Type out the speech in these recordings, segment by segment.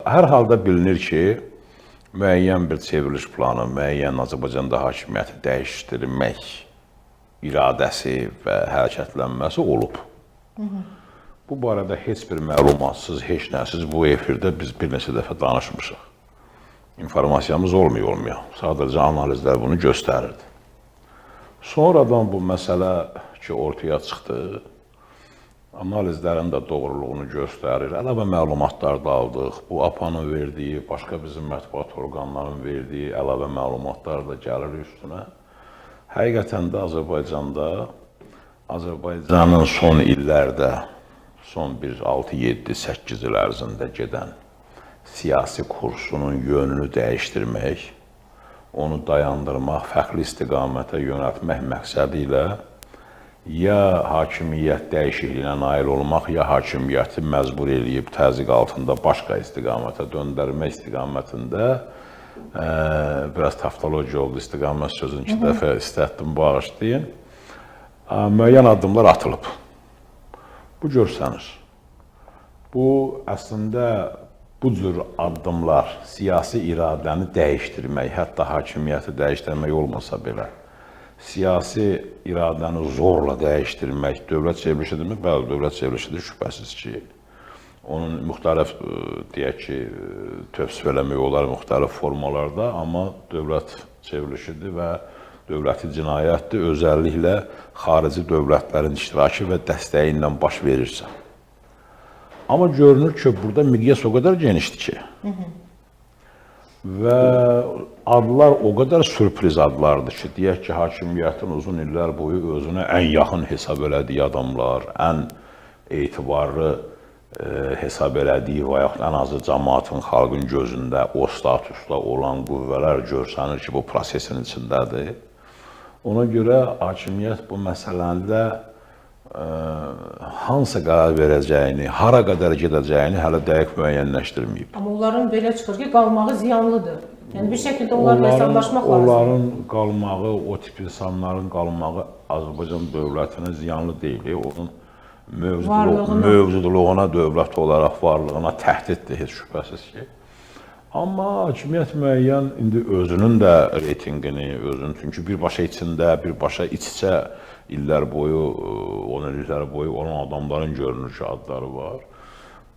Hər halda bilinir ki, müəyyən bir çevriliş planı, müəyyən Azərbaycanda hakimiyyəti dəyişdirmək iradəsi və hərəkətlənməsi olub. Bu barədə heç bir məlumatsız, heç nəsiz bu efirdə biz bir neçə dəfə danışmışıq. İnformasiyamız olmaya. Sadəcə analizlər bunu göstərirdi. Sonradan bu məsələ ki, ortaya çıxdı, analizlərin də doğruluğunu göstərir. Əlavə məlumatlar da aldıq. Bu APA'nın verdiyi, başqa bizim mətbuat orqanlarının verdiyi əlavə məlumatlar da gəlir üstünə. Həqiqətən də Azərbaycanın son illərdə, son bir 6-7-8 il ərzində gedən siyasi kursunun yönünü dəyişdirmək, onu dayandırmaq, fərqli istiqamətə yönəltmək məqsədi ilə ya hakimiyyət dəyişikliyinə nail olmaq, ya hakimiyyəti məcbur eləyib təzyiq altında başqa istiqamətə döndərmək istiqamətində biraz taftologiya oldu, istiqamət sözünü 2 dəfə istətdim, bağışlayın. Müəyyən addımlar atılıb. Bu görsənir. Bu, əslində, bu cür addımlar siyasi iradəni dəyişdirmək, hətta hakimiyyəti dəyişdirmək olmasa belə, siyasi iradəni zorla dəyişdirmək dövlət çevrilişidirmi? Bəli, dövlət çevrilişidir, şübhəsiz ki. Onun müxtəlif, deyək ki, tövsif eləmək olar müxtəlif formalarda, amma dövlət çevrilişidir və dövləti cinayətdir, özəlliklə xarici dövlətlərin iştirakı və dəstəyi ilə baş verirsə. Amma görünür ki, burada miqyas o qədər genişdir ki, və adlar o qədər sürpriz adlardır ki, deyək ki, hakimiyyətin uzun illər boyu özünə ən yaxın hesab elədiyi adamlar, ən etibarlı hesab elədiyi və yaxud ən azı cəmaatın, xalqın gözündə o statusda olan qüvvələr görsənir ki, bu prosesin içindədir. Ona görə hakimiyyət bu məsələndə hansı qərar verəcəyini, hara qədər gedəcəyini hələ dəqiq müəyyənləşdirməyib. Amma onların belə çıxır ki, qalmağı ziyanlıdır. Yəni bir şəkildə onlarla hesablaşmaq lazım. Onların qalmağı, o tip insanların qalmağı Azərbaycan dövlətinə ziyanlı deyil. Onun mövcudluğuna, dövlət olaraq varlığına təhdiddir, heç şübhəsiz ki. Amma hakimiyyət müəyyən indi özünün də reytinqini, çünki birbaşa içində, birbaşa iç-içə illər boyu, 10 illər boyu olan adamların görünür ki, adları var.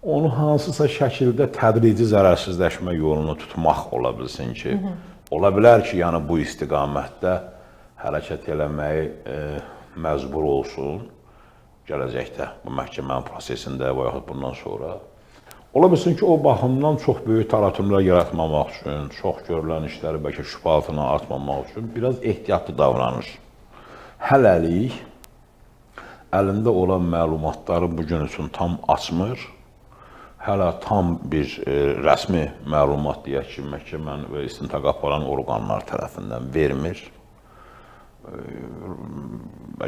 Onu hansısa şəkildə tədrici zərərsizləşmə yolunu tutmaq ola bilsin ki, ola bilər ki, yəni bu istiqamətdə hərəkət eləməyi məcbur olsun gələcəkdə, bu məhkəmənin prosesində və yaxud bundan sonra. Ola bilsin ki, o baxımdan çox böyük təlatümlər yaratmamaq üçün, çox görülən işləri bəlkə şübhə altına atmamaq üçün biraz ehtiyatlı davranır. Hələlik əlində olan məlumatları bugün üçün tam açmır. Hələ tam bir rəsmi məlumat deyək ki, məhkəmənin və istintaq aparan orqanlar tərəfindən vermir.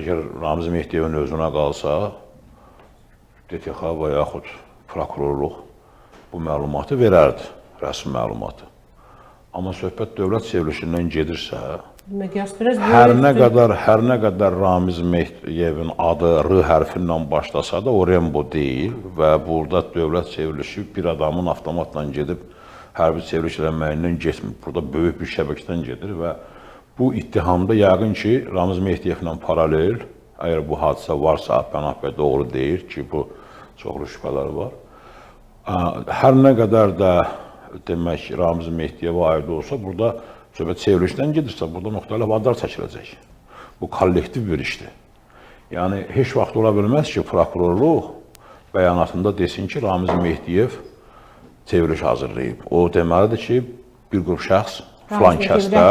Əgər Ramiz Mehdiyevin özünə qalsa, DTX və yaxud prokurorluq bu məlumatı verərdi, rəsmi məlumatı. Amma söhbət dövlət çevrilişindən gedirsə, hər nə qədər Ramiz Mehdiyevin adı R hərfi ilə başlasa da o Rembo deyil və burada dövlət çevrilişi bir adamın avtomatla gedib hərbi çevriliş eləməyindən getmir. Burada böyük bir şəbəkədən gedir və bu ittihamda yəqin ki, Ramiz Mehdiyevlə paralel, əgər bu hadisə varsa, Pənah bəy doğru deyir ki, bu çoxlu şübhələr var. Hər nə qədər də demək Ramiz Mehdiyevə aid olsa, burada söhbət çevrilişdən gedirsə, burada müxtəlif adlar çəkiləcək. Bu kollektiv bir işdir. Yəni, heç vaxt ola bilməz ki, prokurorluq bəyanatında desin ki, Ramiz Mehdiyev çevriliş hazırlayıb. O deməlidir ki, bir qrup şəxs, filan kəslər,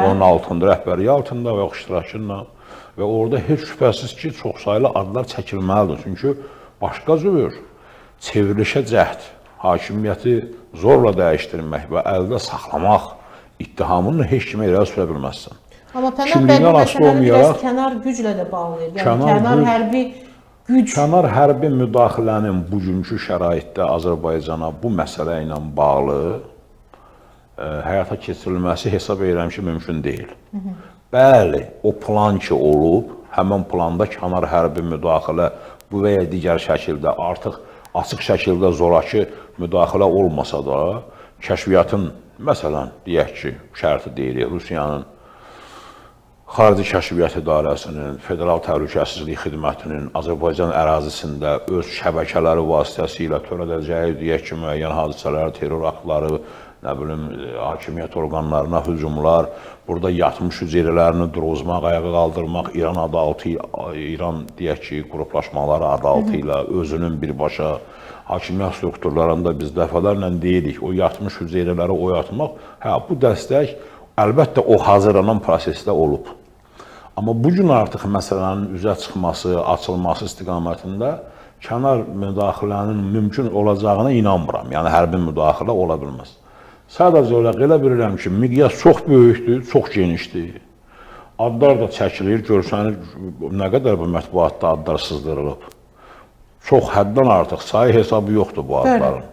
onun altında, rəhbərliyi altında və yaxud iştirakıyla və orada heç şübhəsiz ki, çox sayılı adlar çəkilməlidir. Çünki başqa cür çevrilişə cəhd, hakimiyyəti zorla dəyişdirmək və əldə saxlamaq ittihamını heç kimə irəli sürə bilməzsən. Amma Pənah bəy bu məsələni biraz kənar güclə də bağlayır. Yəni kənar hərbi güc. Kənar hərbi müdaxilənin bugünkü şəraitdə Azərbaycana bu məsələ ilə bağlı həyata keçirilməsi hesab edirəm ki, mümkün deyil. Bəli, o plan ki olub, həmin planda kənar hərbi müdaxilə bu və ya digər şəkildə artıq açıq şəkildə zoraki müdaxilə olmasa da, kəşfiyyatın, məsələn, deyək ki, şərti deyirik, Rusiyanın Xarici Kəşfiyyat İdarəsinin, Federal Təhlükəsizlik Xidmətinin Azərbaycan ərazisində öz şəbəkələri vasitəsilə törədəcəyi, deyək ki, müəyyən hadisələr, terror aktları, nə bilim, hakimiyyət orqanlarına hücumlar, burada yatmış hüceyrələrini drozmaq, ayağa qaldırmaq, İran adı altı, İran, deyək ki, qruplaşmaları adı altı ilə özünün birbaşa hakimiyyət strukturlarında biz dəfələrlə deyirik, o yatmış hüceyrələri oyatmaq, hə, bu dəstək əlbəttə o hazırlanan prosesdə olub. Amma bugün artıq məsələnin üzə çıxması, açılması istiqamətində kənar müdaxilənin mümkün olacağına inanmıram. Yəni, hərbi müdaxilə ola bilməz. Sadəcə olaraq elə bilirəm ki, miqyas çox böyükdür, çox genişdir. Adlar da çəkilir, görsənir, nə qədər bu mətbuatda adlar sızdırılıb. Çox həddən artıq sayı hesabı yoxdur bu adların.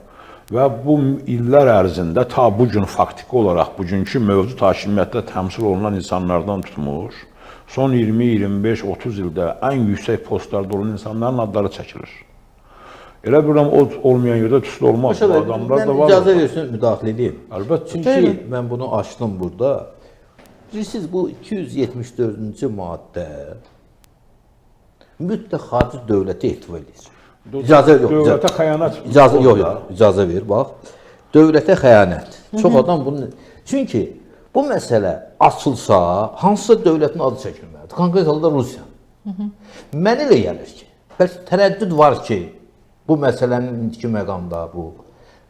Və bu illər ərzində ta bugün faktiki olaraq bugünkü mövcud hakimiyyətdə təmsil olunan insanlardan tutmuş, son 20, 25, 30 ildə ən yüksək postlarda olan insanların adları çəkilir. Elə bilirəm, o olmayan yerdə tüstü olmaz. Bu adamlar da var. Mən icazə versin, müdaxilə edeyim. Əlbəttə. Çünki mən bunu açdım burada. Bilirsiniz, bu 274-cü maddə mütləq xarici dövləti etibar edir. İcazə yox. Dövlətə xəyanət. İcazə ver, bax. Dövlətə xəyanət. Çox adam bunu... Çünki bu məsələ açılsa, hansısa dövlətin adı çəkilməlidir. Konkret halda Rusiya. Mən elə gəlir ki, bəlkə tərəddüd var ki, bu məsələnin indiki məqamda, bu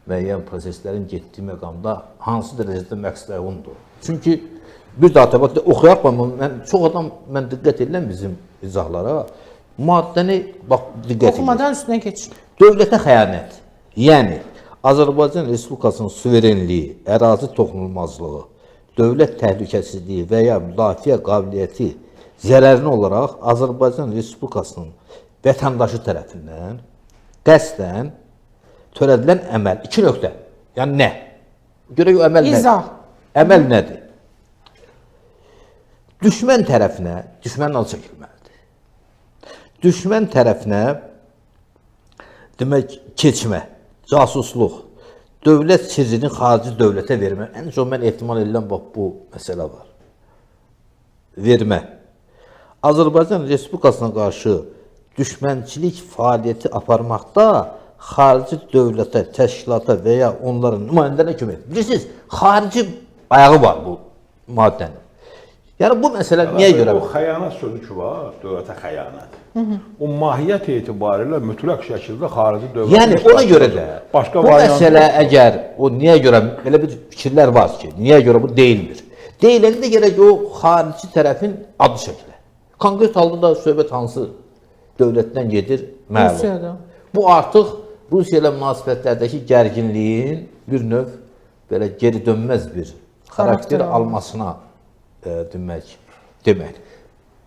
müəyyən proseslərin getdiyi məqamda hansı dərəcədə məqsədəundur. Çünki bir daha təbii ki, oxuyaq, çox adam, mən diqqət edirəm bizim izahlara, maddəni, bax, diqqət edir. Oxumadan üstünə keçin. Dövlətə xəyanət, yəni Azərbaycan Respublikasının suverenliyi, ərazi toxunulmazlığı, dövlət təhlükəsizliyi və ya müdafiə qabiliyyəti zərərini olaraq Azərbaycan Respublikasının vətəndaşı tərəfindən qəsdən törədilən əməl, 2 nöqtə, yəni nə? Görək o əməl nədir? İzah. Əməl nədir? Düşmən tərəfinə, düşmənin adı çəkilməlidir. Düşmən tərəfinə, demək, keçmə, casusluq, dövlət sirrini xarici dövlətə vermə, ən çox mən ehtimal edirəm, bax, bu məsələ var. Vermə. Azərbaycan Respublikasına qarşı düşmənçilik fəaliyyəti aparmaqda xarici dövlətə, təşkilata və ya onların nümayəndələrə kömək edir. Bilirsiniz, xarici ayağı var bu maddənin. Yəni, bu məsələ niyə görə? O xəyanət sözü ki var, dövlətə xəyanət. O mahiyyət etibarilə mütləq şəkildə xarici dövlət... Yəni, ona görə də bu məsələ əgər, o niyə görə, belə bir fikirlər var ki, niyə görə bu deyilmir? Deyiləndə gərək o xarici tərəfin adı şəklə. Konkret halda da söhbət hansı dövlətdən gedir? Məlum. Rusiyada. Bu artıq Rusiya ilə münasibətlərdəki gərginliyin bir növ belə geri dönməz bir xarakter almasına demək.